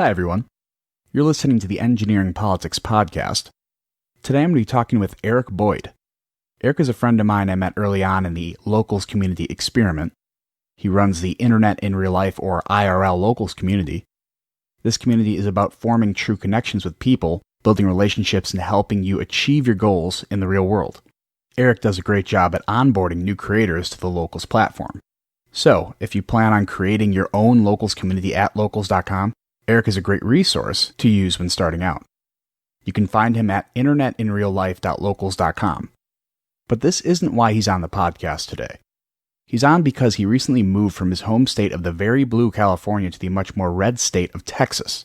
Hi, everyone. You're listening to the Engineering Politics Podcast. Today I'm going to be talking with Eric Boyd. Eric is a friend of mine I met early on in the Locals Community Experiment. He runs the Internet in Real Life, or IRL, Locals community. This community is about forming true connections with people, building relationships, and helping you achieve your goals in the real world. Eric does a great job at onboarding new creators to the Locals platform. So, if you plan on creating your own Locals community at locals.com, Eric is a great resource to use when starting out. You can find him at internetinreallife.locals.com. But this isn't why he's on the podcast today. He's on because he recently moved from his home state of the very blue California to the much more red state of Texas.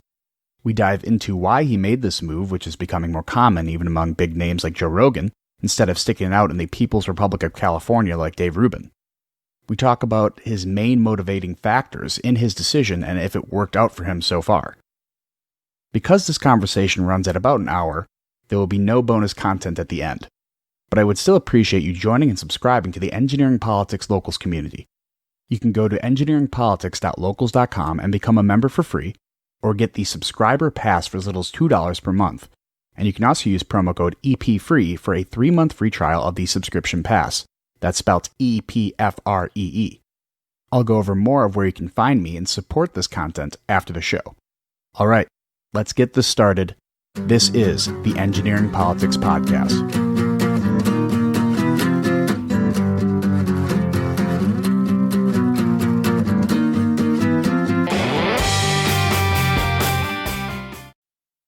We dive into why he made this move, which is becoming more common even among big names like Joe Rogan, instead of sticking it out in the People's Republic of California like Dave Rubin. We talk about his main motivating factors in his decision and if it worked out for him so far. Because this conversation runs at about an hour, there will be no bonus content at the end. But I would still appreciate you joining and subscribing to the Engineering Politics Locals community. You can go to engineeringpolitics.locals.com and become a member for free, or get the subscriber pass for as little as $2 per month. And you can also use promo code EPFREE for a 3-month free trial of the subscription pass. That's spelled EPFREE. I'll go over more of where you can find me and support this content after the show. All right, let's get this started. This is the Engineering Politics Podcast.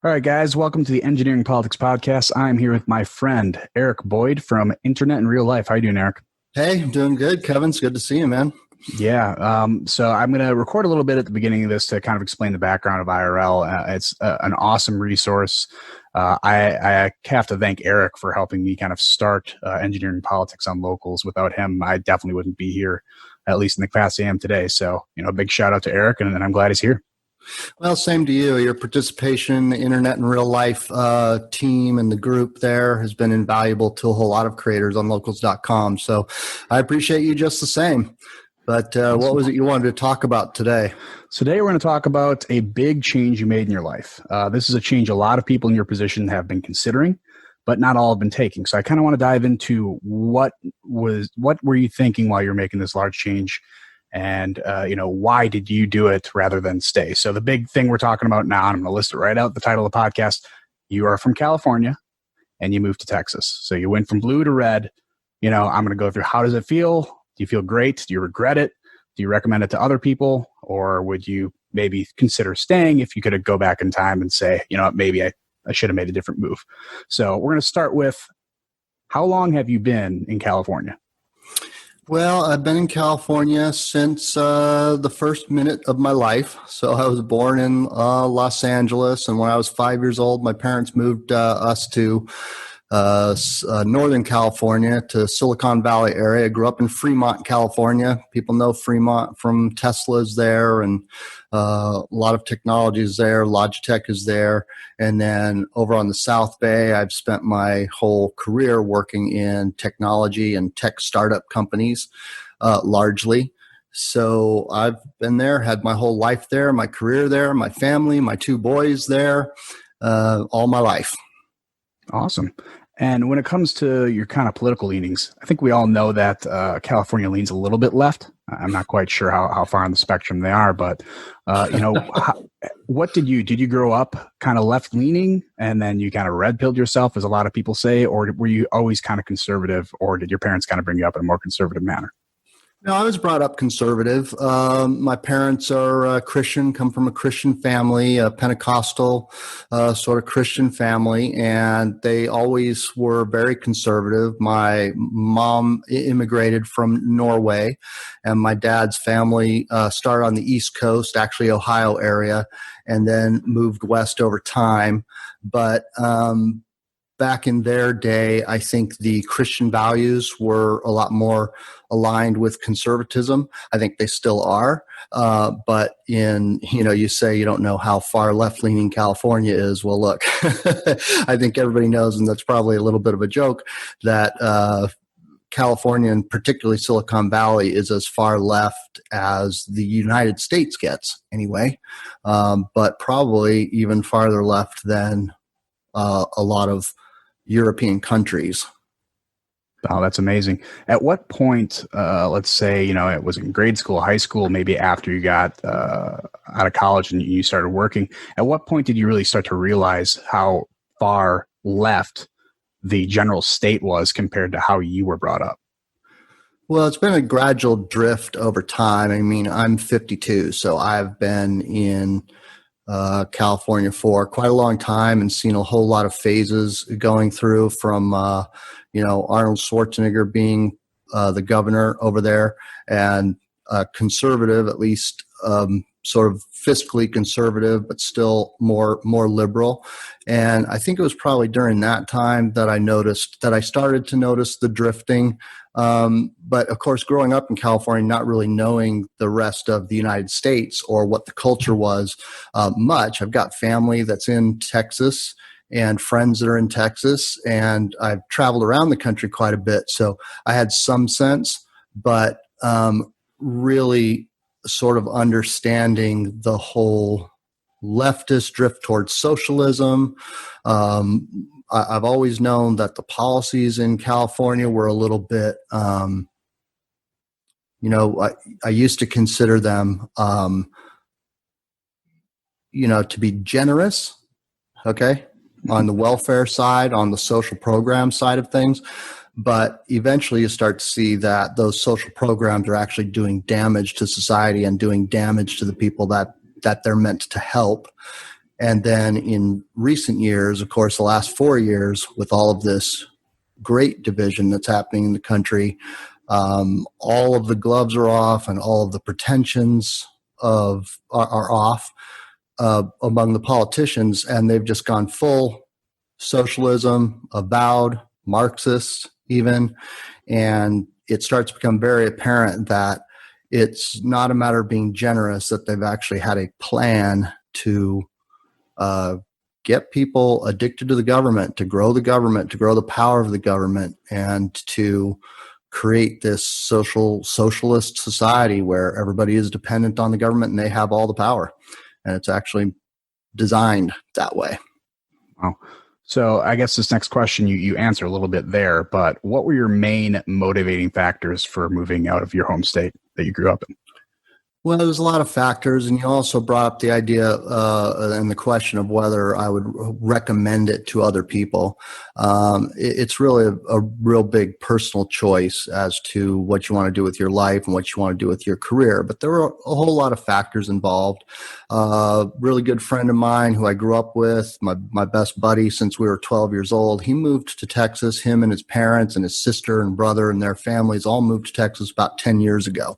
All right, guys, welcome to the Engineering Politics Podcast. I'm here with my friend, Eric Boyd from Internet in Real Life. How you doing, Eric? Hey, I'm doing good, Kevin. It's good to see you, man. Yeah, so I'm going to record a little bit at the beginning of this to kind of explain the background of IRL. It's an awesome resource. I have to thank Eric for helping me kind of start Engineering Politics on Locals. Without him, I definitely wouldn't be here, at least in the capacity I am today. So, a big shout out to Eric, and I'm glad he's here. Well, same to you. Your participation in the Internet in Real Life team and the group there has been invaluable to a whole lot of creators on locals.com. So I appreciate you just the same. But what was it you wanted to talk about today? So today we're going to talk about a big change you made in your life. This is a change a lot of people in your position have been considering, but not all have been taking. So I kind of want to dive into what were you thinking while you were making this large change? And, why did you do it rather than stay? So the big thing we're talking about now, and I'm going to list it right out, the title of the podcast, you are from California and you moved to Texas. So you went from blue to red. I'm going to go through, how does it feel? Do you feel great? Do you regret it? Do you recommend it to other people? Or would you maybe consider staying if you could go back in time and say, maybe I should have made a different move. So we're going to start with, how long have you been in California? Well, I've been in California since the first minute of my life. So I was born in Los Angeles, and when I was 5 years old, my parents moved us to Northern California, to Silicon Valley area. I grew up in Fremont, California. People know Fremont from Tesla's there, and a lot of technology is there. Logitech is there. And then over on the South Bay, I've spent my whole career working in technology and tech startup companies, largely. So I've been there, had my whole life there, my career there, my family, my 2 boys there, all my life. Awesome. And when it comes to your kind of political leanings, I think we all know that California leans a little bit left. I'm not quite sure how far on the spectrum they are, but what did you grow up kind of left leaning and then you kind of red pilled yourself, as a lot of people say, or were you always kind of conservative, or did your parents kind of bring you up in a more conservative manner? No, I was brought up conservative. My parents are Christian, come from a Christian family, a Pentecostal sort of Christian family, and they always were very conservative. My mom immigrated from Norway, and my dad's family started on the East Coast, actually Ohio area, and then moved west over time. But back in their day, I think the Christian values were a lot more aligned with conservatism. I think they still are. But you say you don't know how far left-leaning California is. Well, look, I think everybody knows, and that's probably a little bit of a joke, that California and particularly Silicon Valley is as far left as the United States gets anyway, but probably even farther left than a lot of European countries. Oh, that's amazing. At what point, let's say, it was in grade school, high school, maybe after you got out of college and you started working, at what point did you really start to realize how far left the general state was compared to how you were brought up? Well, it's been a gradual drift over time. I mean, I'm 52, so I've been in California for quite a long time and seen a whole lot of phases going through from, Arnold Schwarzenegger being the governor over there and conservative, at least sort of fiscally conservative, but still more liberal. And I think it was probably during that time that I started to notice the drifting. But of course, growing up in California, not really knowing the rest of the United States or what the culture was much. I've got family that's in Texas and friends that are in Texas, and I've traveled around the country quite a bit. So I had some sense, but really sort of understanding the whole leftist drift towards socialism. I've always known that the policies in California were a little bit, I used to consider them, to be generous, okay, on the welfare side, on the social program side of things. But eventually you start to see that those social programs are actually doing damage to society and doing damage to the people that they're meant to help. And then in recent years, of course, the last 4 years, with all of this great division that's happening in the country, all of the gloves are off and all of the pretensions are off among the politicians, and they've just gone full socialism, avowed Marxist even, and it starts to become very apparent that it's not a matter of being generous, that they've actually had a plan to get people addicted to the government, to grow the power of the government, and to create this socialist society where everybody is dependent on the government and they have all the power. And it's actually designed that way. Wow. So I guess this next question you answer a little bit there, but what were your main motivating factors for moving out of your home state that you grew up in? Well, there's a lot of factors, and you also brought up the idea and the question of whether I would recommend it to other people. It's really a real big personal choice as to what you want to do with your life and what you want to do with your career. But there were a whole lot of factors involved. Really good friend of mine who I grew up with, my best buddy since we were 12 years old, he moved to Texas. Him and his parents and his sister and brother and their families all moved to Texas about 10 years ago.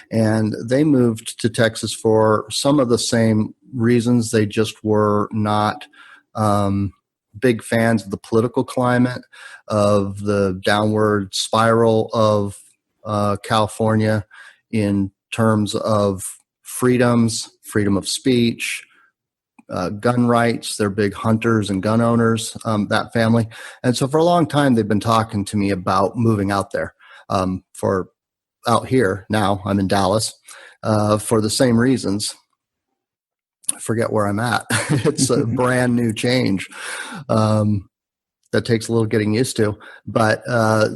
And they moved to Texas for some of the same reasons. They just were not big fans of the political climate, of the downward spiral of California in terms of freedom of speech, gun rights. They're big hunters and gun owners, that family. And so for a long time, they've been talking to me about moving out there out here. Now I'm in Dallas for the same reasons. Forget where I'm at. It's a brand new change that takes a little getting used to. But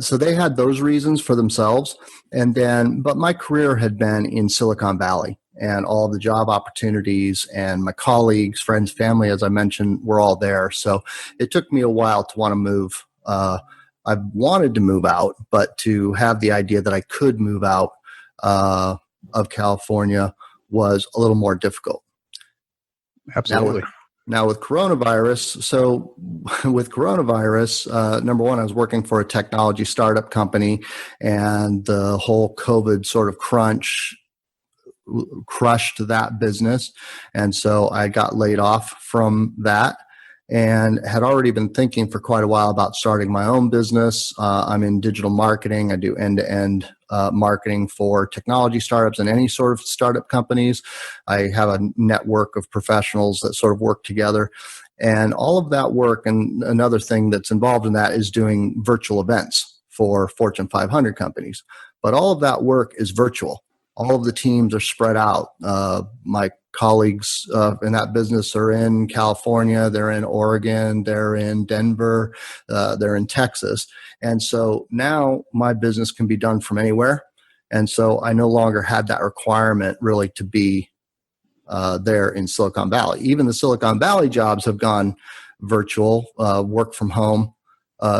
so they had those reasons for themselves. But my career had been in Silicon Valley, and all of the job opportunities and my colleagues, friends, family, as I mentioned, were all there. So it took me a while to want to move. I wanted to move out, but to have the idea that I could move out of California was a little more difficult. Absolutely. Now with coronavirus, number one, I was working for a technology startup company, and the whole COVID sort of crushed that business. And so I got laid off from that, and had already been thinking for quite a while about starting my own business. I'm in digital marketing. I do end-to-end marketing for technology startups and any sort of startup companies. I have a network of professionals that sort of work together. And all of that work, and another thing that's involved in that, is doing virtual events for Fortune 500 companies. But all of that work is virtual. All of the teams are spread out. My colleagues in that business are in California, they're in Oregon, they're in Denver, they're in Texas. And so now my business can be done from anywhere. And so I no longer had that requirement really to be there in Silicon Valley. Even the Silicon Valley jobs have gone virtual, work from home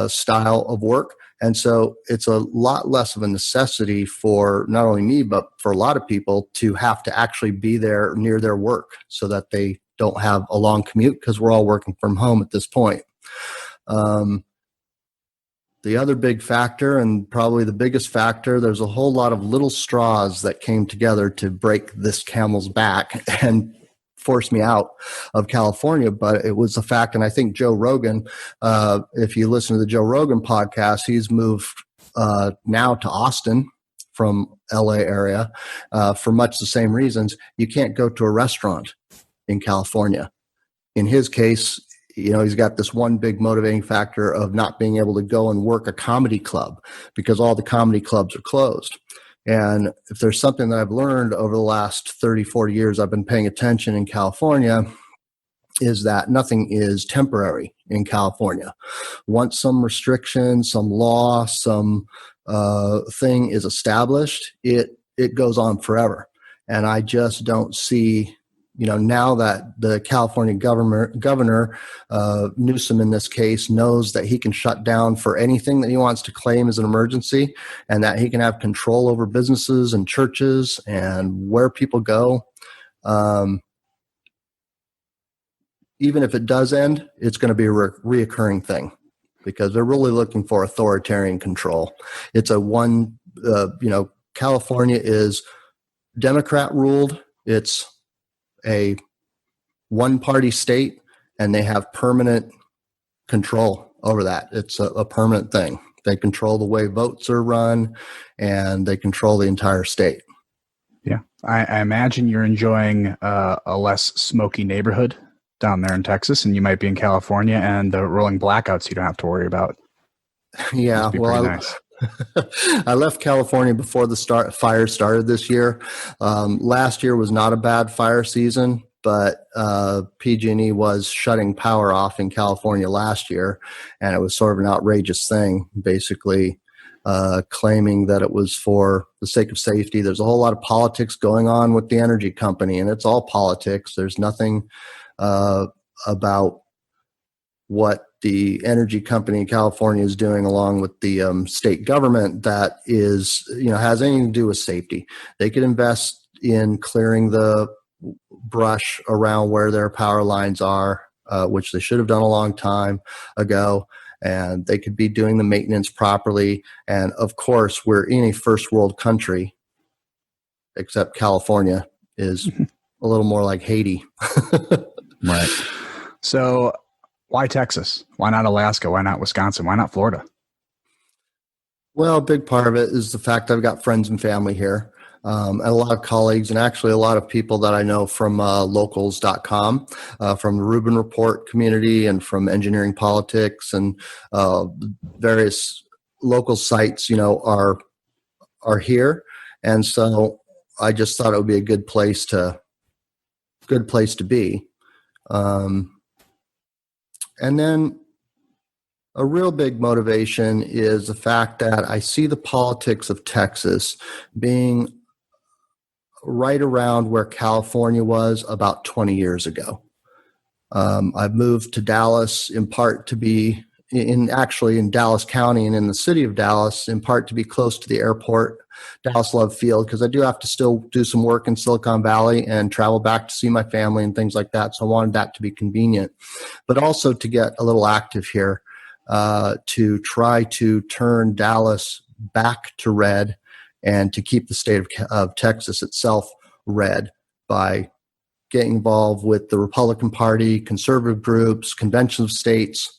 style of work. And so it's a lot less of a necessity for not only me, but for a lot of people to have to actually be there near their work so that they don't have a long commute, because we're all working from home at this point. The other big factor, and probably the biggest factor, there's a whole lot of little straws that came together to break this camel's back and force me out of California. But it was the fact, and I think Joe Rogan, if you listen to the Joe Rogan podcast, he's moved now to Austin from LA area for much the same reasons. You can't go to a restaurant in California. In his case, he's got this one big motivating factor of not being able to go and work a comedy club because all the comedy clubs are closed. And if there's something that I've learned over the last 30, 40 years I've been paying attention in California, is that nothing is temporary in California. Once some restriction, some law, some thing is established, it goes on forever. And I just don't see, now that the California governor Newsom in this case knows that he can shut down for anything that he wants to claim as an emergency, and that he can have control over businesses and churches and where people go. Even if it does end, it's going to be a reoccurring thing because they're really looking for authoritarian control. It's California is Democrat ruled. It's a one-party state, and they have permanent control over that. It's a permanent thing. They control the way votes are run, and they control the entire state. Yeah. I imagine you're enjoying a less smoky neighborhood down there in Texas, and you might be in California, and the rolling blackouts you don't have to worry about. Yeah, well, nice. I left California before the fire started this year. Last year was not a bad fire season, but PG&E was shutting power off in California last year, and it was sort of an outrageous thing, basically claiming that it was for the sake of safety. There's a whole lot of politics going on with the energy company, and it's all politics. There's nothing about what the energy company in California is doing along with the state government that is, has anything to do with safety. They could invest in clearing the brush around where their power lines are, which they should have done a long time ago, and they could be doing the maintenance properly. And of course, we're in a first world country, except California is a little more like Haiti. Right. So why Texas? Why not Alaska? Why not Wisconsin? Why not Florida? Well, a big part of it is the fact I've got friends and family here, and a lot of colleagues, and actually a lot of people that I know from locals.com, from the Rubin Report community, and from Engineering Politics, and various local sites, are here. And so I just thought it would be a good place to be. And then a real big motivation is the fact that I see the politics of Texas being right around where California was about 20 years ago. I've moved to Dallas in part to be in Dallas County and in the city of Dallas, in part to be close to the airport, Dallas Love Field, because I do have to still do some work in Silicon Valley and travel back to see my family and things like that. So I wanted that to be convenient, but also to get a little active here, to try to turn Dallas back to red and to keep the state of Texas itself red by getting involved with the Republican Party, conservative groups, convention of states,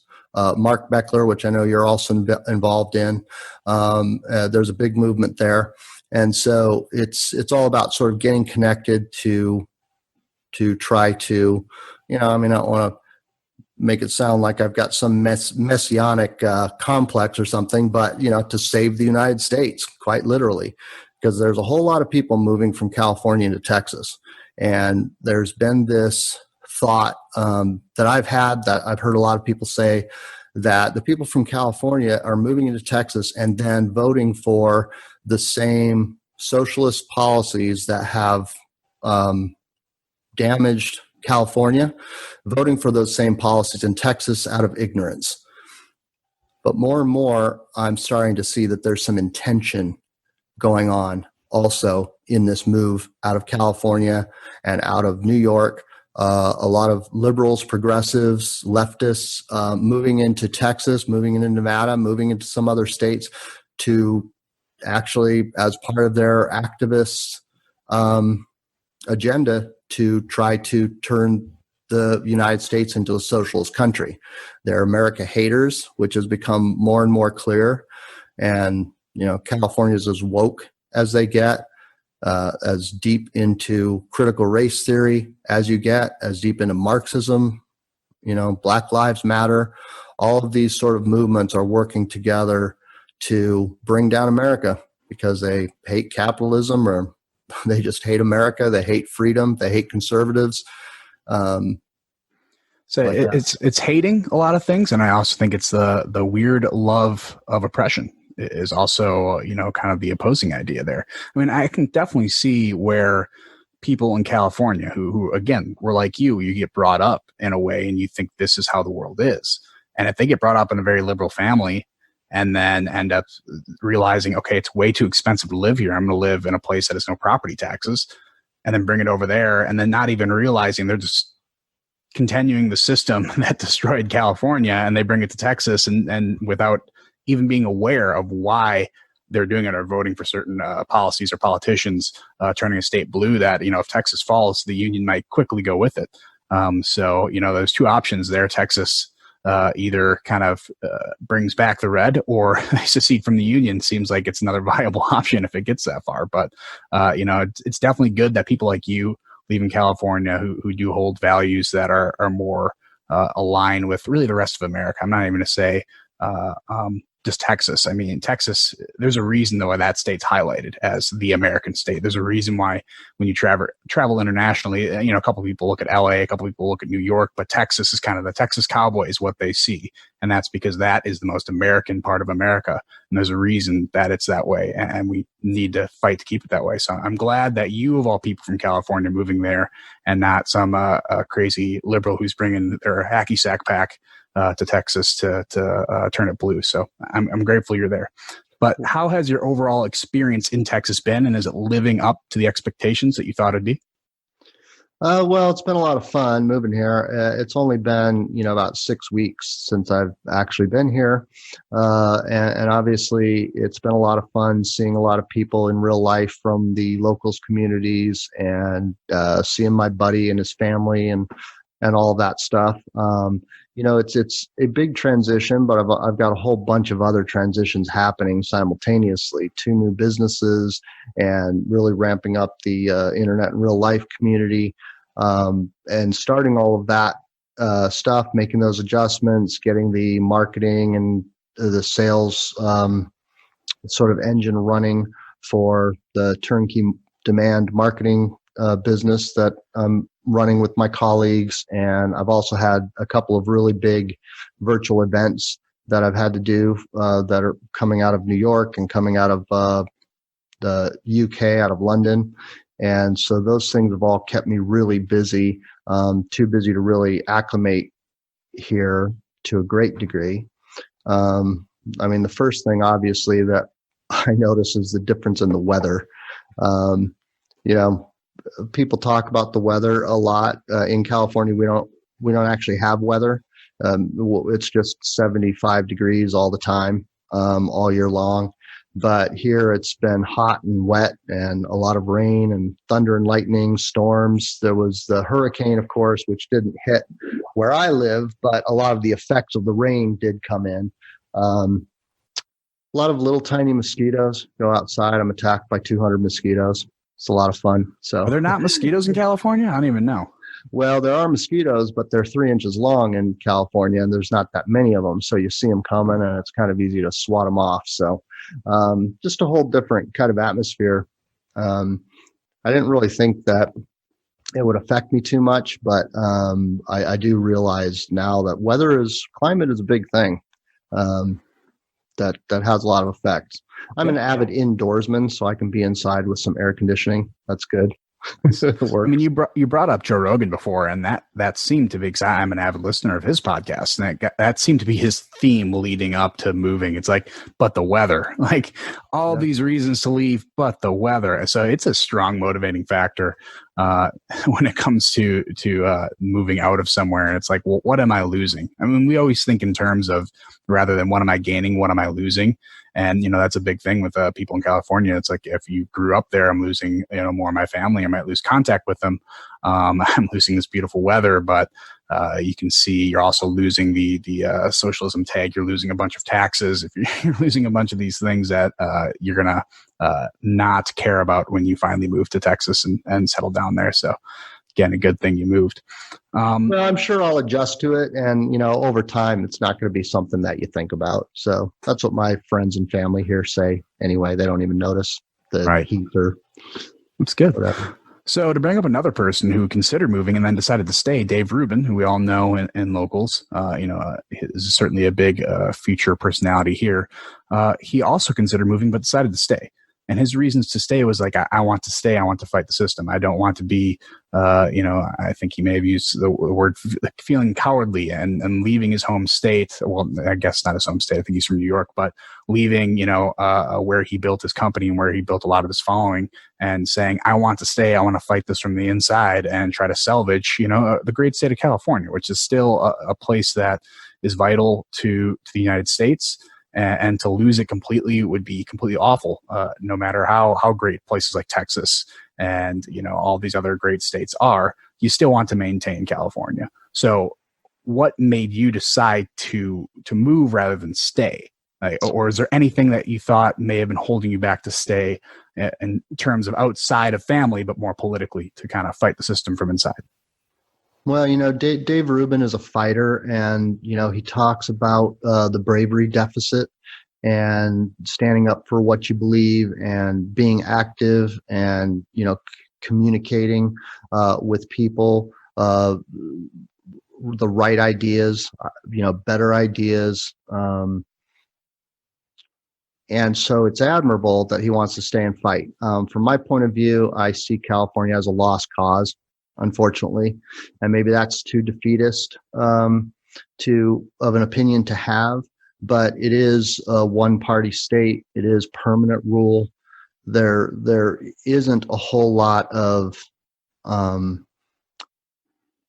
Mark Beckler, which I know you're also involved in. There's a big movement there. And so it's all about sort of getting connected to try to, I don't want to make it sound like I've got some messianic complex or something, but, to save the United States, quite literally, because there's a whole lot of people moving from California to Texas. And there's been this thought that I've had, that I've heard a lot of people say, that the people from California are moving into Texas and then voting for the same socialist policies that have damaged California, voting for those same policies in Texas out of ignorance. But more and more, I'm starting to see that there's some intention going on also in this move out of California and out of New York. A lot of liberals, progressives, leftists moving into Texas, moving into Nevada, moving into some other states to actually, as part of their activist agenda, to try to turn the United States into a socialist country. They're America haters, which has become more and more clear. And, California is as woke as they get, as deep into critical race theory as you get, as deep into Marxism, Black Lives Matter. All of these sort of movements are working together to bring down America because they hate capitalism, or they just hate America. They hate freedom. They hate conservatives. So like it's hating a lot of things, and I also think it's the weird love of oppression is also kind of the opposing idea there. I mean, I can definitely see where people in California who again were like you get brought up in a way, and you think this is how the world is, and if they get brought up in a very liberal family and then end up realizing, okay, it's way too expensive to live here, I'm going to live in a place that has no property taxes, and then bring it over there, and then not even realizing they're just continuing the system that destroyed California, and they bring it to Texas, and without even being aware of why they're doing it or voting for certain policies or politicians, turning a state blue that, if Texas falls, the union might quickly go with it. So, there's two options there. Texas either kind of brings back the red, or they secede from the union. Seems like it's another viable option if it gets that far. But, it's definitely good that people like you leaving California who do hold values that are more aligned with really the rest of America. I'm not even going to say just Texas. I mean, Texas, there's a reason though why that state's highlighted as the American state. There's a reason why when you travel internationally, a couple of people look at LA, a couple of people look at New York, but Texas is kind of the Texas Cowboys, what they see. And that's because that is the most American part of America. And there's a reason that it's that way. And we need to fight to keep it that way. So I'm glad that you, of all people from California, moving there and not some crazy liberal who's bringing their hacky sack pack to Texas to turn it blue. So I'm grateful you're there. But how has your overall experience in Texas been, and is it living up to the expectations that you thought it'd be? Well, it's been a lot of fun moving here. It's only been, about 6 weeks since I've actually been here. And obviously it's been a lot of fun seeing a lot of people in real life from the locals communities, and seeing my buddy and his family and all that stuff. It's a big transition, but I've got a whole bunch of other transitions happening simultaneously. 2 new businesses, and really ramping up the internet and real life community, and starting all of that stuff, making those adjustments, getting the marketing and the sales sort of engine running for the turnkey demand marketing business that I'm running with my colleagues. And I've also had a couple of really big virtual events that I've had to do that are coming out of New York and coming out of the UK, out of London. And so those things have all kept me really busy, too busy to really acclimate here to a great degree. The first thing, obviously, that I notice is the difference in the weather. People talk about the weather a lot. In California, we don't actually have weather. It's just 75 degrees all the time, all year long. But here it's been hot and wet, and a lot of rain and thunder and lightning, storms. There was the hurricane, of course, which didn't hit where I live, but a lot of the effects of the rain did come in. A lot of little tiny mosquitoes. Go outside, I'm attacked by 200 mosquitoes. It's a lot of fun. So, are there not mosquitoes in California? I don't even know. Well, there are mosquitoes, but they're 3 inches long in California, and there's not that many of them. So you see them coming, and it's kind of easy to swat them off. So just a whole different kind of atmosphere. I didn't really think that it would affect me too much, but I do realize now that climate is a big thing. That has a lot of effects. I'm an avid indoorsman, so I can be inside with some air conditioning. That's good. I mean, you brought up Joe Rogan before, and that seemed to be, because I'm an avid listener of his podcast, and that seemed to be his theme leading up to moving. It's like, but the weather, like all these reasons to leave, but the weather. So it's a strong motivating factor when it comes to moving out of somewhere. And it's like, well, what am I losing? I mean, we always think in terms of, rather than what am I gaining, what am I losing? And, that's a big thing with people in California. It's like, if you grew up there, I'm losing, more of my family. I might lose contact with them. I'm losing this beautiful weather, but you can see you're also losing the socialism tag. You're losing a bunch of taxes. If you're losing a bunch of these things that you're going to not care about when you finally move to Texas and settle down there. So again, a good thing you moved. Well, I'm sure I'll adjust to it. And, over time, it's not going to be something that you think about. So that's what my friends and family here say. Anyway, they don't even notice the heat or That's good. whatever. So to bring up another person who considered moving and then decided to stay, Dave Rubin, who we all know in locals, is certainly a big feature personality here. He also considered moving, but decided to stay. And his reasons to stay was like, I want to stay. I want to fight the system. I don't want to be, I think he may have used the word feeling cowardly and leaving his home state. Well, I guess not his home state. I think he's from New York, but leaving, where he built his company and where he built a lot of his following, and saying, I want to stay. I want to fight this from the inside and try to salvage, the great state of California, which is still a place that is vital to the United States. And to lose it completely would be completely awful, no matter how great places like Texas and, all these other great states are. You still want to maintain California. So what made you decide to move rather than stay? Or is there anything that you thought may have been holding you back to stay in terms of outside of family, but more politically, to kind of fight the system from inside? Well, Dave Rubin is a fighter, and, he talks about the bravery deficit and standing up for what you believe and being active and, communicating with people, the right ideas, better ideas. And so it's admirable that he wants to stay and fight. From my point of view, I see California as a lost cause, unfortunately, and maybe that's too defeatist of an opinion to have. But it is a one-party state. It is permanent rule. There isn't a whole lot of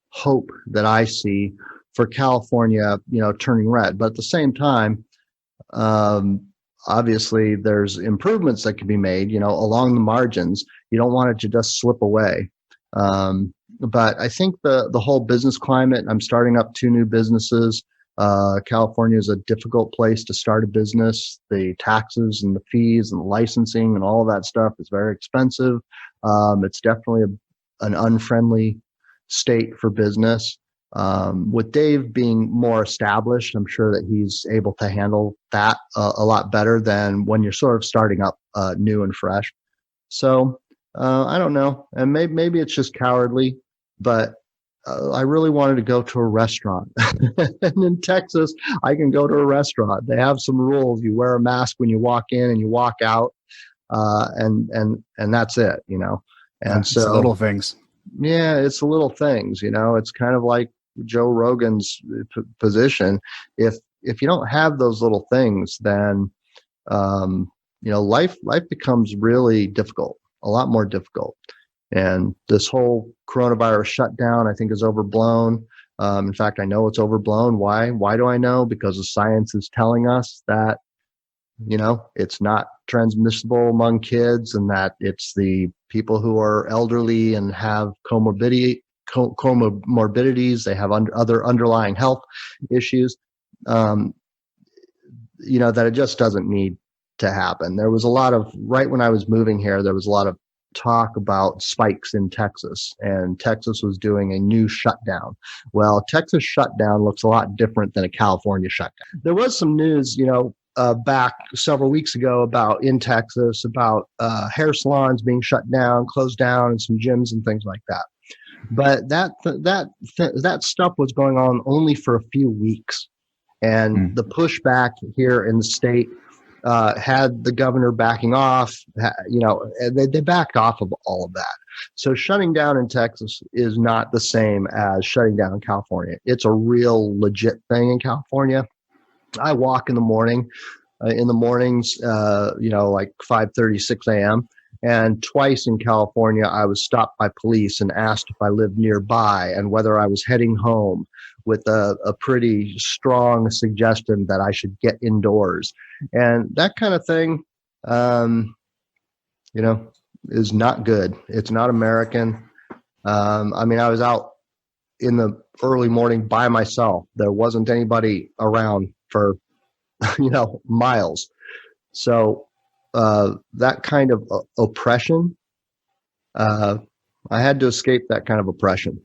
hope that I see for California, turning red. But at the same time, obviously, there's improvements that can be made, along the margins. You don't want it to just slip away. But I think the whole business climate, I'm starting up 2 new businesses. California is a difficult place to start a business. The taxes and the fees and the licensing and all of that stuff is very expensive. It's definitely an unfriendly state for business. With Dave being more established, I'm sure that he's able to handle that a lot better than when you're sort of starting up new and fresh. So I don't know, and maybe it's just cowardly, but I really wanted to go to a restaurant. And in Texas, I can go to a restaurant. They have some rules. You wear a mask when you walk in and you walk out, and that's it, And so it's little things. Yeah, it's the little things, It's kind of like Joe Rogan's position. If you don't have those little things, then life becomes really difficult, a lot more difficult. And this whole coronavirus shutdown, I think, is overblown. In fact, I know it's overblown. Why? Why do I know? Because the science is telling us that, it's not transmissible among kids, and that it's the people who are elderly and have comorbidities. They have other underlying health issues, that it just doesn't need to happen. There was a lot of, right when I was moving here, there was a lot of talk about spikes in Texas, and Texas was doing a new shutdown. Well, Texas shutdown looks a lot different than a California shutdown. There was some news, back several weeks ago about in Texas about hair salons being shut down, closed down, and some gyms and things like that. But that stuff was going on only for a few weeks, and the pushback here in the state had the governor backing off. They backed off of all of that. So shutting down in Texas is not the same as shutting down in California. It's a real legit thing in California. I walk in the morning, like 5:30, 6 a.m. And twice in California, I was stopped by police and asked if I lived nearby and whether I was heading home, with a pretty strong suggestion that I should get indoors. And that kind of thing, is not good. It's not American. I was out in the early morning by myself. There wasn't anybody around for, miles. So that kind of oppression, I had to escape that kind of oppression.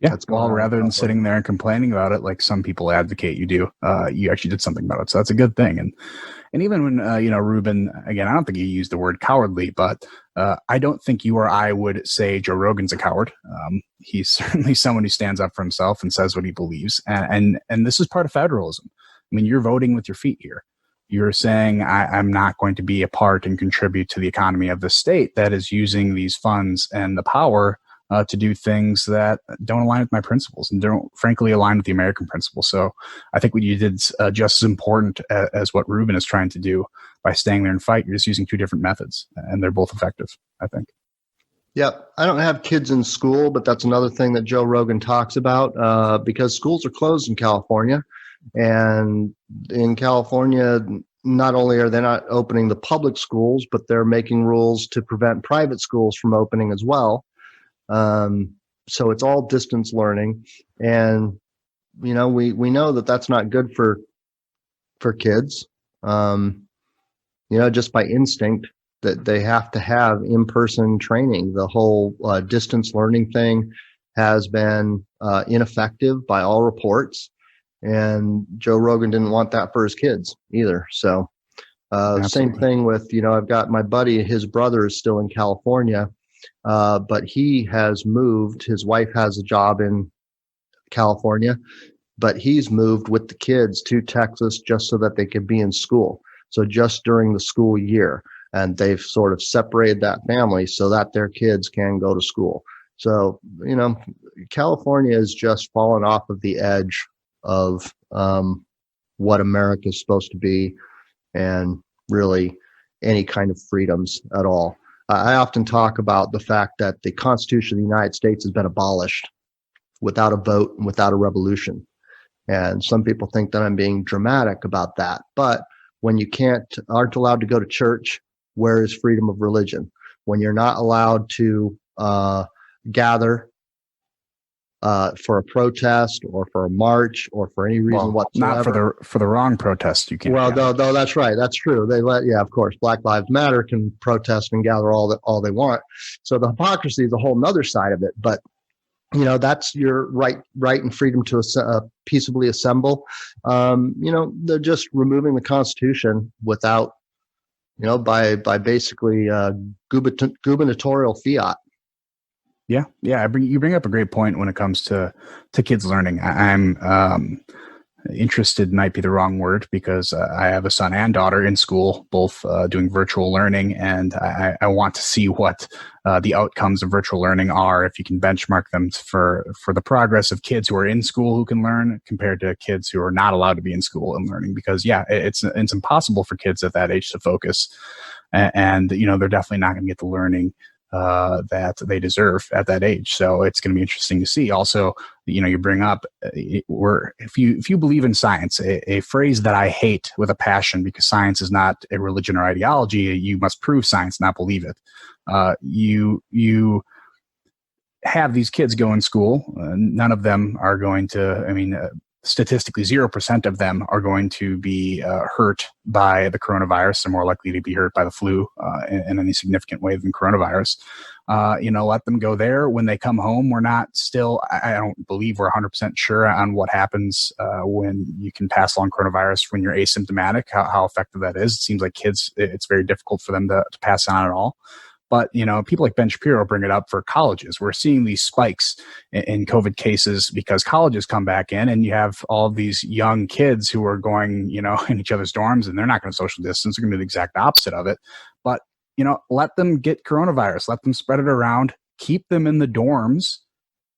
Yeah, well, rather than sitting there and complaining about it like some people advocate you do, you actually did something about it. So that's a good thing. And even when, Ruben, again, I don't think you used the word cowardly, but I don't think you or I would say Joe Rogan's a coward. He's certainly someone who stands up for himself and says what he believes. And this is part of federalism. I mean, you're voting with your feet here. You're saying, I'm not going to be a part and contribute to the economy of the state that is using these funds and the power to do things that don't align with my principles and don't, frankly, align with the American principles. So I think what you did is just as important as what Ruben is trying to do by staying there and fight. You're just using two different methods, and they're both effective, I think. Yeah, I don't have kids in school, but that's another thing that Joe Rogan talks about, because schools are closed in California. And in California, not only are they not opening the public schools, but they're making rules to prevent private schools from opening as well. So it's all distance learning. And, we know that that's not good for kids, just by instinct that they have to have in-person training. The whole distance learning thing has been ineffective by all reports. And Joe Rogan didn't want that for his kids either. So same thing with, I've got my buddy, his brother is still in California, but he has moved. His wife has a job in California, but he's moved with the kids to Texas just so that they can be in school. So just during the school year, and they've sort of separated that family so that their kids can go to school. So, California has just fallen off of the edge of what America is supposed to be, and really any kind of freedoms at all. I often talk about the fact that the Constitution of the United States has been abolished without a vote and without a revolution. And some people think that I'm being dramatic about that. But when you aren't allowed to go to church, where is freedom of religion? When you're not allowed to gather for a protest or for a march or for any reason whatsoever. Not for the wrong protest, you can't. Well, though that's right. That's true. Of course, Black Lives Matter can protest and gather all they want. So the hypocrisy is a whole nother side of it. But that's your right and freedom to peaceably assemble. They're just removing the Constitution without, by basically gubernatorial fiat. Yeah. You bring up a great point when it comes to kids learning. I'm interested might be the wrong word, because I have a son and daughter in school, both doing virtual learning, and I want to see what the outcomes of virtual learning are, if you can benchmark them for the progress of kids who are in school who can learn compared to kids who are not allowed to be in school and learning. Because it's impossible for kids at that age to focus, and they're definitely not going to get the learning that they deserve at that age. So it's going to be interesting to see. Also, you bring up if you believe in science, a phrase that I hate with a passion, because science is not a religion or ideology. You must prove science, not believe it. You have these kids go in school. None of them are going to. statistically 0% of them are going to be hurt by the coronavirus. They're more likely to be hurt by the flu in any significant way than coronavirus. Let them go there. When they come home, we're not still, I don't believe we're 100% sure on what happens when you can pass along coronavirus when you're asymptomatic, how effective that is. It seems like kids, it's very difficult for them to pass on at all. But, people like Ben Shapiro bring it up for colleges. We're seeing these spikes in COVID cases because colleges come back in and you have all these young kids who are going, in each other's dorms, and they're not going to social distance. They're going to do the exact opposite of it. But, let them get coronavirus, let them spread it around, keep them in the dorms.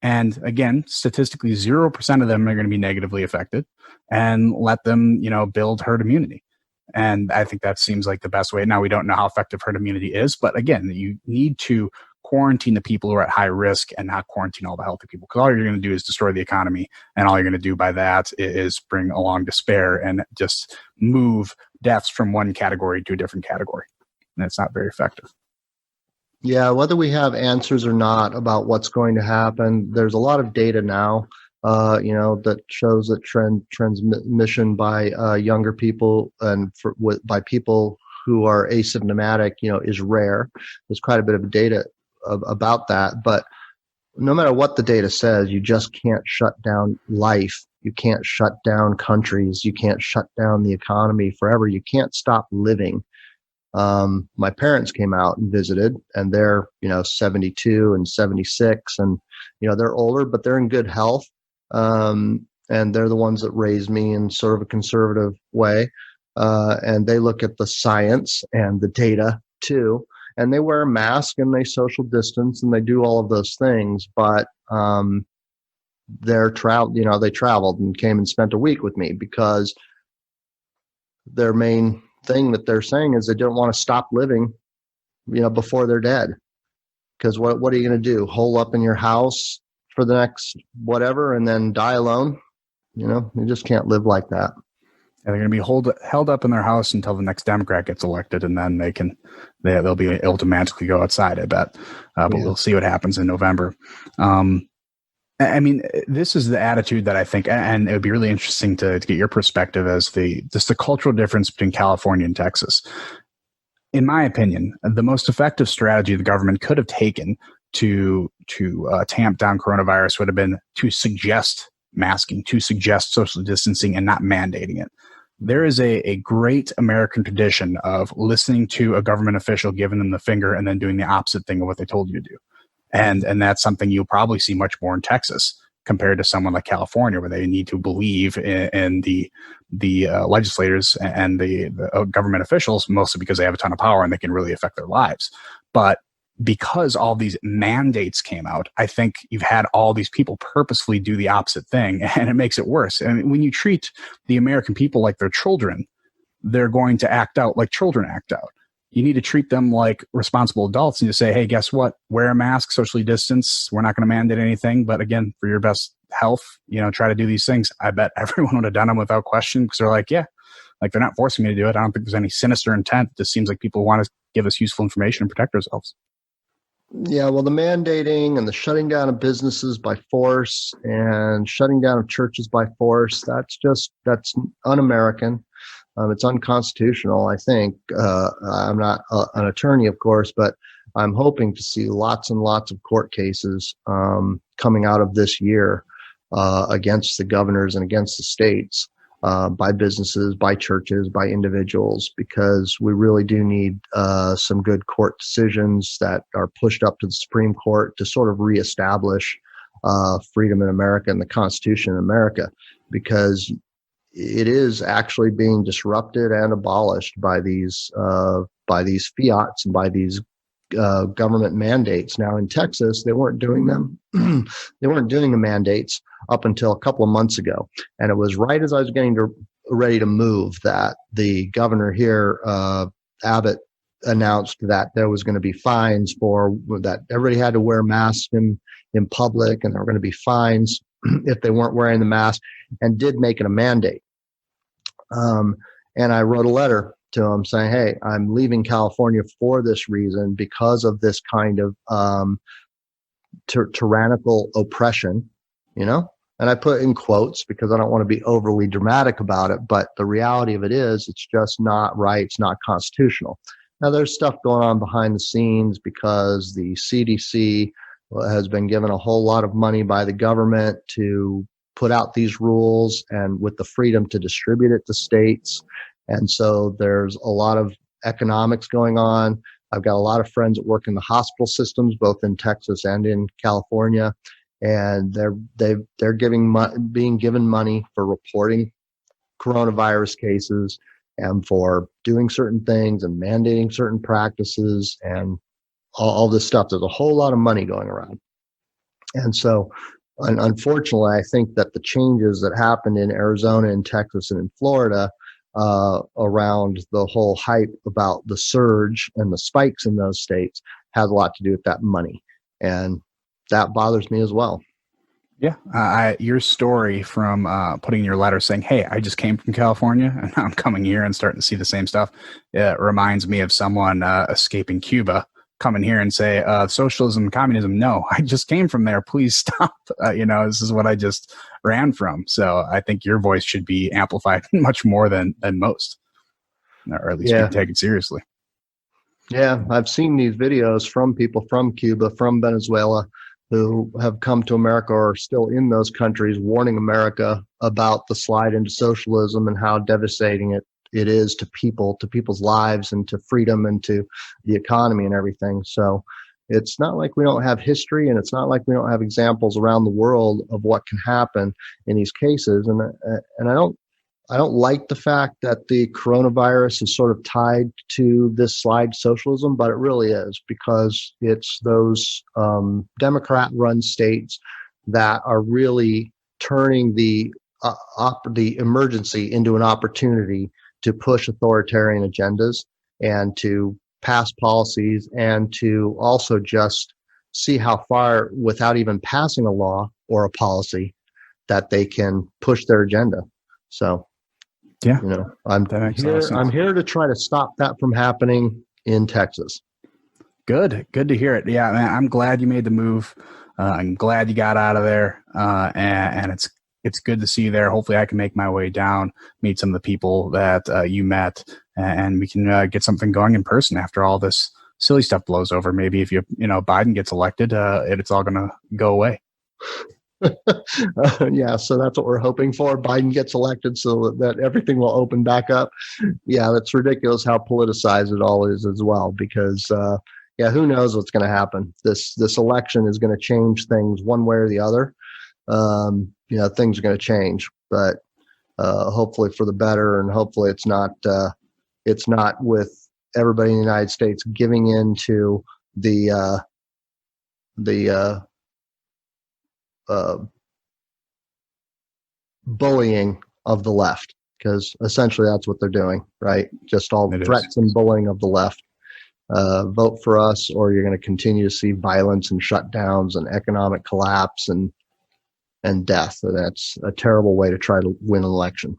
And again, statistically, 0% of them are going to be negatively affected, and let them, build herd immunity. And I think that seems like the best way. Now, we don't know how effective herd immunity is, but again, you need to quarantine the people who are at high risk and not quarantine all the healthy people, because all you're going to do is destroy the economy. And all you're going to do by that is bring along despair and just move deaths from one category to a different category. And it's not very effective. Yeah, whether we have answers or not about what's going to happen, there's a lot of data now that shows that transmission by younger people and by people who are asymptomatic, is rare. There's quite a bit of data about that. But no matter what the data says, you just can't shut down life. You can't shut down countries. You can't shut down the economy forever. You can't stop living. My parents came out and visited, and they're, 72 and 76, and, they're older, but they're in good health. And they're the ones that raised me in sort of a conservative way. And they look at the science and the data too, and they wear a mask and they social distance and they do all of those things. But, they traveled and came and spent a week with me because their main thing that they're saying is they don't want to stop living, before they're dead. Because what are you going to do? Hole up in your house for the next whatever and then die alone? You just can't live like that. Yeah, they're going to be held up in their house until the next Democrat gets elected, and then they'll be able to magically go outside, I bet. But We'll see what happens in November. This is the attitude that I think, and it would be really interesting to get your perspective as the cultural difference between California and Texas. In my opinion, the most effective strategy the government could have taken to tamp down coronavirus would have been to suggest masking, to suggest social distancing, and not mandating it. There is a great American tradition of listening to a government official, giving them the finger, and then doing the opposite thing of what they told you to do. And that's something you'll probably see much more in Texas compared to someone like California, where they need to believe in the legislators and the government officials, mostly because they have a ton of power and they can really affect their lives. But because all these mandates came out, I think you've had all these people purposefully do the opposite thing, and it makes it worse. And when you treat the American people like they're children, they're going to act out like children act out. You need to treat them like responsible adults and just say, hey, guess what? Wear a mask, socially distance. We're not going to mandate anything. But again, for your best health, try to do these things. I bet everyone would have done them without question, because they're like, yeah, like they're not forcing me to do it. I don't think there's any sinister intent. It just seems like people want to give us useful information and protect ourselves. Yeah, well, the mandating and the shutting down of businesses by force and shutting down of churches by force, that's un-American. It's unconstitutional, I think. I'm not an attorney, of course, but I'm hoping to see lots and lots of court cases coming out of this year against the governors and against the states, by businesses, by churches, by individuals, because we really do need some good court decisions that are pushed up to the Supreme Court to sort of reestablish freedom in America and the Constitution in America, because it is actually being disrupted and abolished by these fiats and by these government mandates. Now in Texas, they weren't doing them. They weren't doing the mandates up until a couple of months ago, and it was right as I was getting ready to move that the governor here, Abbott, announced that there was going to be fines for that. Everybody had to wear masks in public, and there were going to be fines if they weren't wearing the mask, and did make it a mandate. And I wrote a letter to him saying, hey, I'm leaving California for this reason, because of this kind of tyrannical oppression, And I put in quotes because I don't want to be overly dramatic about it, but the reality of it is it's just not right. It's not constitutional. Now, there's stuff going on behind the scenes because the CDC has been given a whole lot of money by the government to put out these rules and with the freedom to distribute it to states. And so there's a lot of economics going on. I've got a lot of friends that work in the hospital systems, both in Texas and in California, and they're being given money for reporting coronavirus cases and for doing certain things and mandating certain practices and all this stuff. There's a whole lot of money going around. And so, unfortunately, I think that the changes that happened in Arizona and Texas and in Florida around the whole hype about the surge and the spikes in those states has a lot to do with that money. And that bothers me as well. Yeah. Your story from putting in your letter saying, hey, I just came from California and now I'm coming here and starting to see the same stuff. It reminds me of someone escaping Cuba coming here and say, socialism, communism, no, I just came from there. Please stop. This is what I just ran from. So I think your voice should be amplified much more than most, or at least be taken seriously. Yeah, I've seen these videos from people from Cuba, from Venezuela, who have come to America or are still in those countries warning America about the slide into socialism and how devastating it is to people's lives and to freedom and to the economy and everything. So it's not like we don't have history, and it's not like we don't have examples around the world of what can happen in these cases. And I don't like the fact that the coronavirus is sort of tied to this slide socialism, but it really is, because it's those Democrat-run states that are really turning the emergency into an opportunity to push authoritarian agendas and to pass policies and to also just see how far, without even passing a law or a policy, that they can push their agenda. So, yeah, I'm here to try to stop that from happening in Texas. Good to hear it. Yeah, man, I'm glad you made the move. I'm glad you got out of there, and it's good to see you there. Hopefully, I can make my way down, meet some of the people that you met, and we can get something going in person after all this silly stuff blows over. Maybe if Biden gets elected, it's all going to go away. Yeah, so that's what we're hoping for. Biden gets elected so that everything will open back up. Yeah, that's ridiculous how politicized it all is as well, because who knows what's going to happen. This election is going to change things one way or the other. Things are going to change, but hopefully for the better, and hopefully it's not with everybody in the United States giving in to the bullying of the left, because essentially that's what they're doing, right? Just all threats and bullying of the left. Vote for us, or you're going to continue to see violence and shutdowns and economic collapse and death. So that's a terrible way to try to win an election.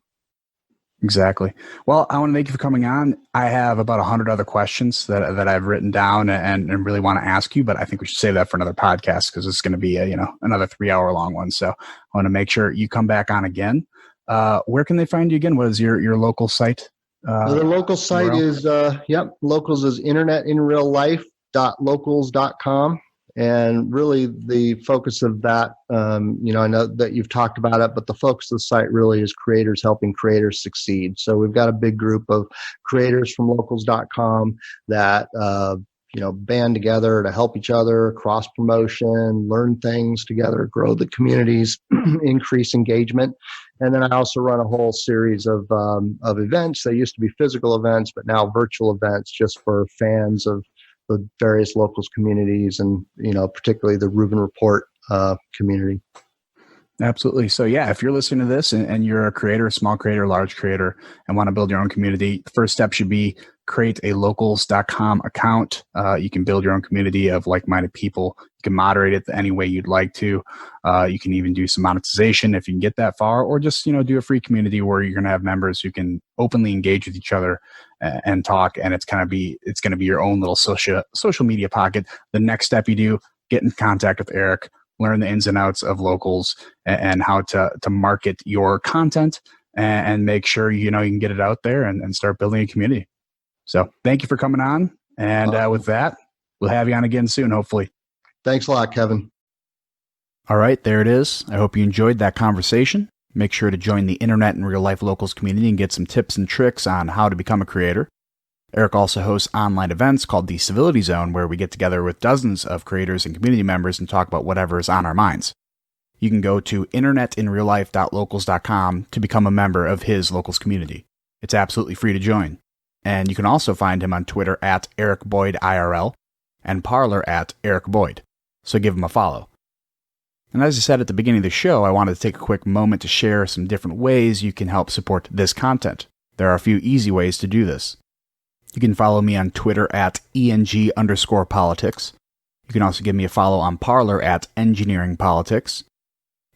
Exactly. Well, I want to thank you for coming on. I have about 100 other questions that I've written down and really want to ask you, but I think we should save that for another podcast, because it's going to be another 3-hour long one. So I want to make sure you come back on again. Where can they find you again? What is your local site? The local site is Locals is internetinreallife.locals.com. And really the focus of that, I know that you've talked about it, but the focus of the site really is creators helping creators succeed. So we've got a big group of creators from locals.com that, band together to help each other, cross promotion, learn things together, grow the communities, increase engagement. And then I also run a whole series of events. They used to be physical events, but now virtual events just for fans of the various locals communities, and particularly the Reuben Report community. Absolutely. So yeah, if you're listening to this and you're a creator, small creator, large creator, and want to build your own community, the first step should be create a locals.com account. You can build your own community of like-minded people. You can moderate it any way you'd like to. You can even do some monetization if you can get that far, or just, do a free community where you're going to have members who can openly engage with each other and talk. And it's going to be your own little social media pocket. The next step you do, get in contact with Eric, learn the ins and outs of locals and how to market your content and make sure, you can get it out there and start building a community. So thank you for coming on. And with that, we'll have you on again soon, hopefully. Thanks a lot, Kevin. All right, there it is. I hope you enjoyed that conversation. Make sure to join the Internet and Real Life Locals community and get some tips and tricks on how to become a creator. Eric also hosts online events called the Civility Zone, where we get together with dozens of creators and community members and talk about whatever is on our minds. You can go to internetinreallife.locals.com to become a member of his locals community. It's absolutely free to join. And you can also find him on Twitter at Eric Boyd IRL and Parler at Eric Boyd. So give him a follow. And as I said at the beginning of the show, I wanted to take a quick moment to share some different ways you can help support this content. There are a few easy ways to do this. You can follow me on Twitter at ENG_politics. You can also give me a follow on Parler at Engineering Politics.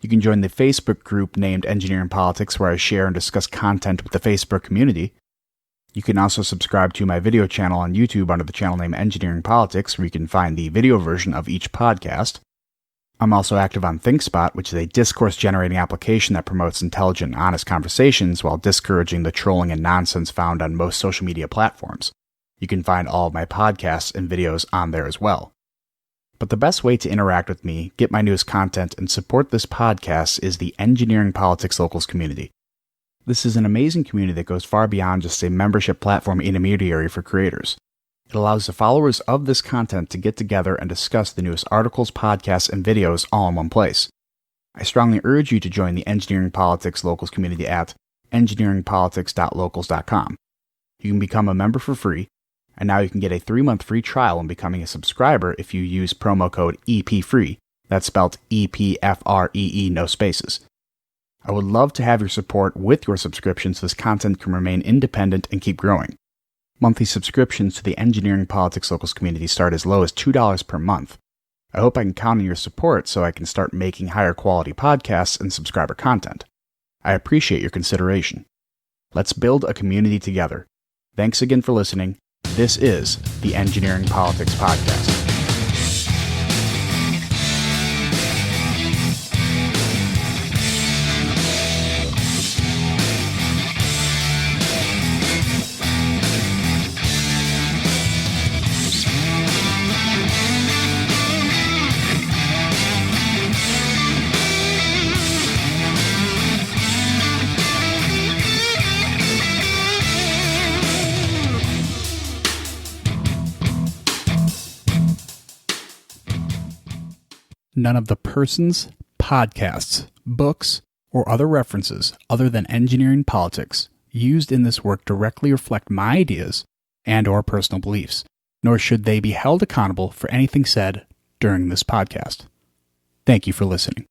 You can join the Facebook group named Engineering Politics, where I share and discuss content with the Facebook community. You can also subscribe to my video channel on YouTube under the channel name Engineering Politics, where you can find the video version of each podcast. I'm also active on ThinkSpot, which is a discourse-generating application that promotes intelligent and honest conversations while discouraging the trolling and nonsense found on most social media platforms. You can find all of my podcasts and videos on there as well. But the best way to interact with me, get my newest content, and support this podcast is the Engineering Politics Locals community. This is an amazing community that goes far beyond just a membership platform intermediary for creators. It allows the followers of this content to get together and discuss the newest articles, podcasts, and videos all in one place. I strongly urge you to join the Engineering Politics Locals community at engineeringpolitics.locals.com. You can become a member for free, and now you can get a 3-month free trial when becoming a subscriber if you use promo code EPFREE. That's spelled EPFREE, no spaces. I would love to have your support with your subscription so this content can remain independent and keep growing. Monthly subscriptions to the Engineering Politics Locals community start as low as $2 per month. I hope I can count on your support so I can start making higher quality podcasts and subscriber content. I appreciate your consideration. Let's build a community together. Thanks again for listening. This is the Engineering Politics Podcast. None of the persons, podcasts, books, or other references other than engineering politics used in this work directly reflect my ideas and/or personal beliefs, nor should they be held accountable for anything said during this podcast. Thank you for listening.